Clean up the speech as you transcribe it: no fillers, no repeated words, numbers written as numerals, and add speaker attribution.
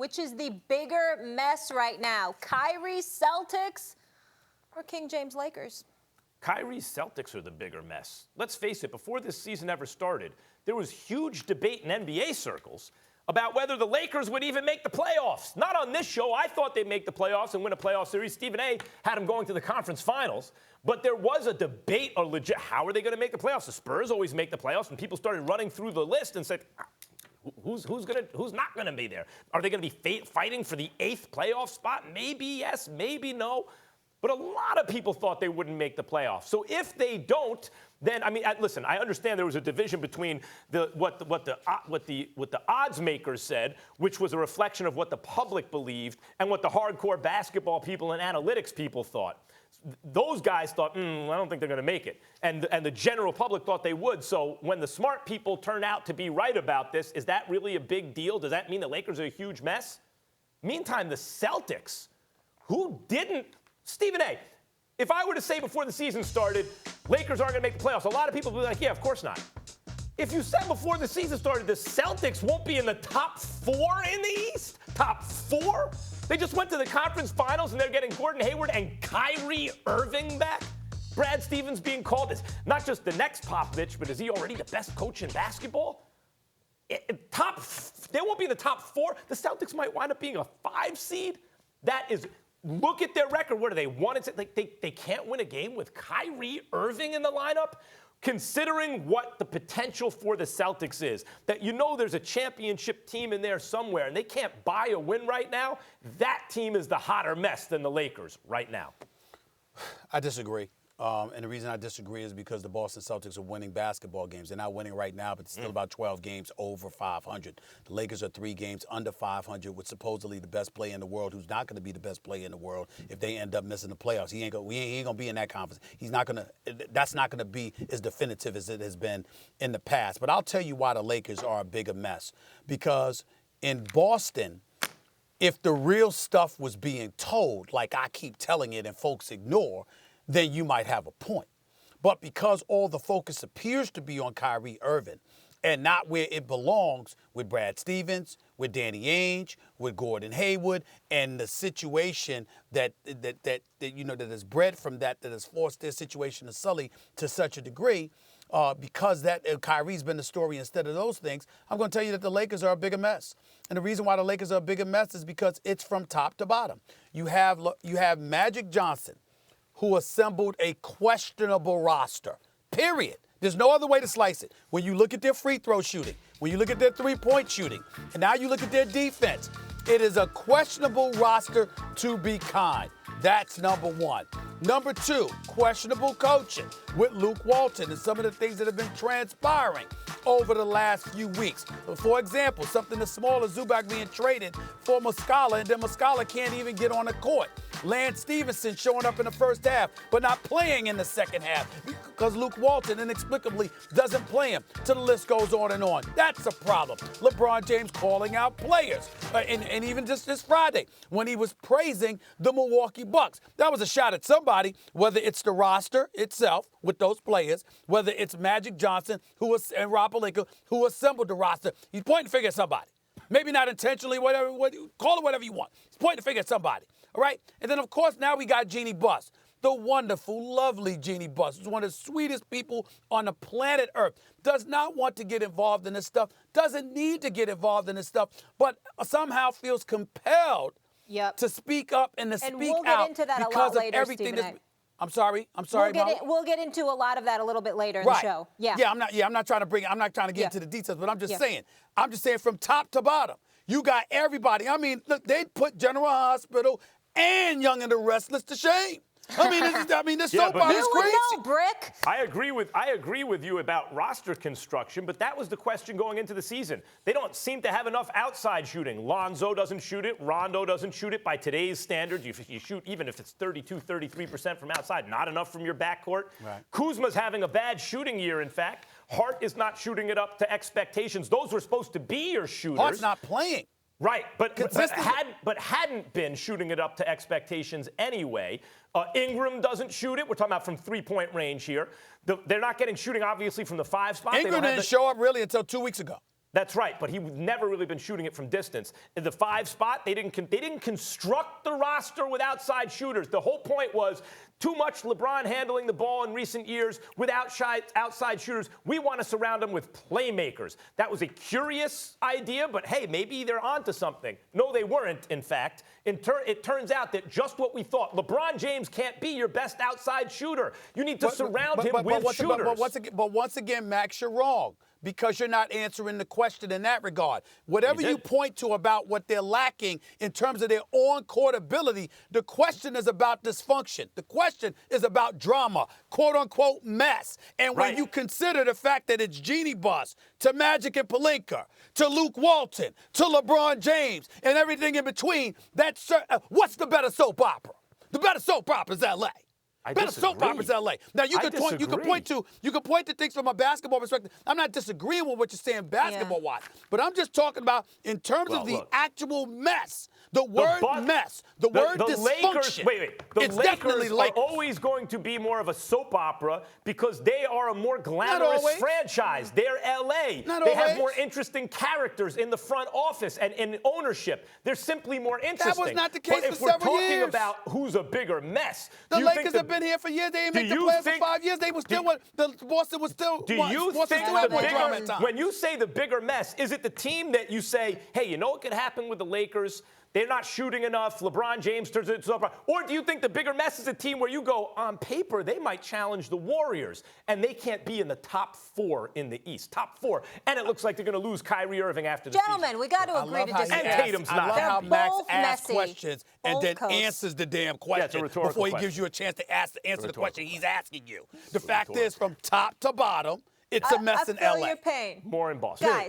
Speaker 1: Which is the bigger mess right now? Kyrie's Celtics or King James Lakers?
Speaker 2: Kyrie's Celtics are the bigger mess. Let's face it, before this season ever started, there was huge debate in NBA circles about whether the Lakers would even make the playoffs. Not on this show. I thought they'd make the playoffs and win a playoff series. Stephen A. had them going to the conference finals. But there was a debate, or legit, how are they going to make the playoffs? The Spurs always make the playoffs, and people started running through the list and said, who's not going to be there? Are they going to be fighting for the 8th playoff spot? Maybe yes, maybe no. But a lot of people thought they wouldn't make the playoffs. So if they don't, then listen. I understand there was a division between what the odds makers said, which was a reflection of what the public believed, and what the hardcore basketball people and analytics people thought. Those guys thought, I don't think they're going to make it, and the general public thought they would. So when the smart people turn out to be right about this, is that really a big deal? Does that mean the Lakers are a huge mess? Meantime, the Celtics, who didn't. Stephen A., if I were to say before the season started, Lakers aren't going to make the playoffs, a lot of people would be like, yeah, of course not. If you said before the season started the Celtics won't be in the top 4 in the East, top 4? They just went to the conference finals and they're getting Gordon Hayward and Kyrie Irving back? Brad Stevens being called as not just the next Popovich, but is he already the best coach in basketball? They won't be in the top 4. The Celtics might wind up being a 5 seed. That is. Look at their record. What do they want? They can't win a game with Kyrie Irving in the lineup? Considering what the potential for the Celtics is, that there's a championship team in there somewhere, and they can't buy a win right now, that team is the hotter mess than the Lakers right now.
Speaker 3: I disagree. And the reason I disagree is because the Boston Celtics are winning basketball games. They're not winning right now, but it's still about 12 games over 500. The Lakers are 3 games under 500 with supposedly the best player in the world, who's not going to be the best player in the world if they end up missing the playoffs. He ain't going to be in that conference. That's not going to be as definitive as it has been in the past. But I'll tell you why the Lakers are a bigger mess. Because in Boston, if the real stuff was being told, like I keep telling it and folks ignore, then you might have a point. But because all the focus appears to be on Kyrie Irving and not where it belongs with Brad Stevens, with Danny Ainge, with Gordon Hayward, and the situation that is bred from that has forced their situation to sully to such a degree, because Kyrie's been the story instead of those things, I'm going to tell you that the Lakers are a bigger mess. And the reason why the Lakers are a bigger mess is because it's from top to bottom. You have Magic Johnson, who assembled a questionable roster, period. There's no other way to slice it. When you look at their free throw shooting, when you look at their three-point shooting, and now you look at their defense, it is a questionable roster to be kind. That's number 1. Number 2, questionable coaching with Luke Walton and some of the things that have been transpiring over the last few weeks. For example, something as small as Zubac being traded for Muscala, and then Muscala can't even get on the court. Lance Stevenson showing up in the first half, but not playing in the second half because Luke Walton inexplicably doesn't play him. So the list goes on and on. That's a problem. LeBron James calling out players. And even just this Friday when he was praising the Milwaukee Bucks. That was a shot at somebody, whether it's the roster itself with those players, whether it's Magic Johnson and Rob Pelinka who assembled the roster. He's pointing the finger at somebody. Maybe not intentionally, call it whatever you want. He's pointing the finger at somebody. All right? And then, of course, now we got Jeannie Buss, the wonderful, lovely Jeannie Buss, who's one of the sweetest people on the planet Earth, does not want to get involved in this stuff, doesn't need to get involved in this stuff, but somehow feels compelled to speak up and to speak
Speaker 1: we'll
Speaker 3: out
Speaker 1: get into that
Speaker 3: because
Speaker 1: a lot later,
Speaker 3: of everything
Speaker 1: Stephen
Speaker 3: that's... I'm sorry.
Speaker 1: We'll get into a lot of that a little bit later in the show.
Speaker 3: I'm not trying to get into the details, but I'm just saying from top to bottom, you got everybody. I mean, look, they put General Hospital and Young and the Restless to shame. This soap opera is crazy.
Speaker 1: Know, Brick.
Speaker 2: I agree with you about roster construction, but that was the question going into the season. They don't seem to have enough outside shooting. Lonzo doesn't shoot it. Rondo doesn't shoot it by today's standards. You shoot even if it's 33% from outside, not enough from your backcourt. Right. Kuzma's having a bad shooting year, in fact. Hart is not shooting it up to expectations. Those were supposed to be your shooters.
Speaker 3: Hart's not playing.
Speaker 2: Right, but hadn't been shooting it up to expectations anyway. Ingram doesn't shoot it. We're talking about from three-point range here. They're not getting shooting, obviously, from the 5 spot.
Speaker 3: Ingram didn't show up really until 2 weeks ago.
Speaker 2: That's right, but he's never really been shooting it from distance. In the 5 spot, they didn't construct the roster with outside shooters. The whole point was too much LeBron handling the ball in recent years without outside shooters. We want to surround them with playmakers. That was a curious idea, but hey, maybe they're onto something. No, they weren't, in fact. It turns out that just what we thought. LeBron James can't be your best outside shooter. You need to surround him with shooters.
Speaker 3: But once again, Max, you're wrong, because you're not answering the question in that regard. Whatever you point to about what they're lacking in terms of their on-court ability, the question is about dysfunction. The question is about drama, quote-unquote mess. And when you consider the fact that it's Jeannie Buss to Magic and Pelinka to Luke Walton to LeBron James and everything in between, what's the better soap opera? The better soap opera is L.A. Better soap opera is L.A. Now you can point to things from a basketball perspective. I'm not disagreeing with what you're saying basketball-wise, but I'm just talking about in terms of the actual mess. The word mess, the word dysfunction.
Speaker 2: The Lakers are always going to be more of a soap opera because they are a more glamorous franchise. They're L.A. They have more interesting characters in the front office and in ownership. They're simply more interesting.
Speaker 3: That was not the case for several years.
Speaker 2: But if we're talking about who's a bigger mess,
Speaker 3: the Lakers have been here for years. They didn't make the playoffs for 5 years. They were still Boston was still.
Speaker 2: Do you think when you say the bigger mess, is it the team that you say, hey, you know what could happen with the Lakers? They're not shooting enough. LeBron James turns it into a. Or do you think the bigger mess is a team where you go, on paper, they might challenge the Warriors, and they can't be in the top 4 in the East? Top 4. And it looks like they're going to lose Kyrie Irving after the season.
Speaker 1: Gentlemen, we got to agree to disagree.
Speaker 2: And Tatum's not.
Speaker 3: I love how Max asks
Speaker 1: messy.
Speaker 3: questions and then answers the damn question before he gives you a chance to answer the question he's asking you. The fact is, from top to bottom, it's a mess in L.A.
Speaker 1: I feel your pain.
Speaker 2: More in Boston.
Speaker 1: Guys.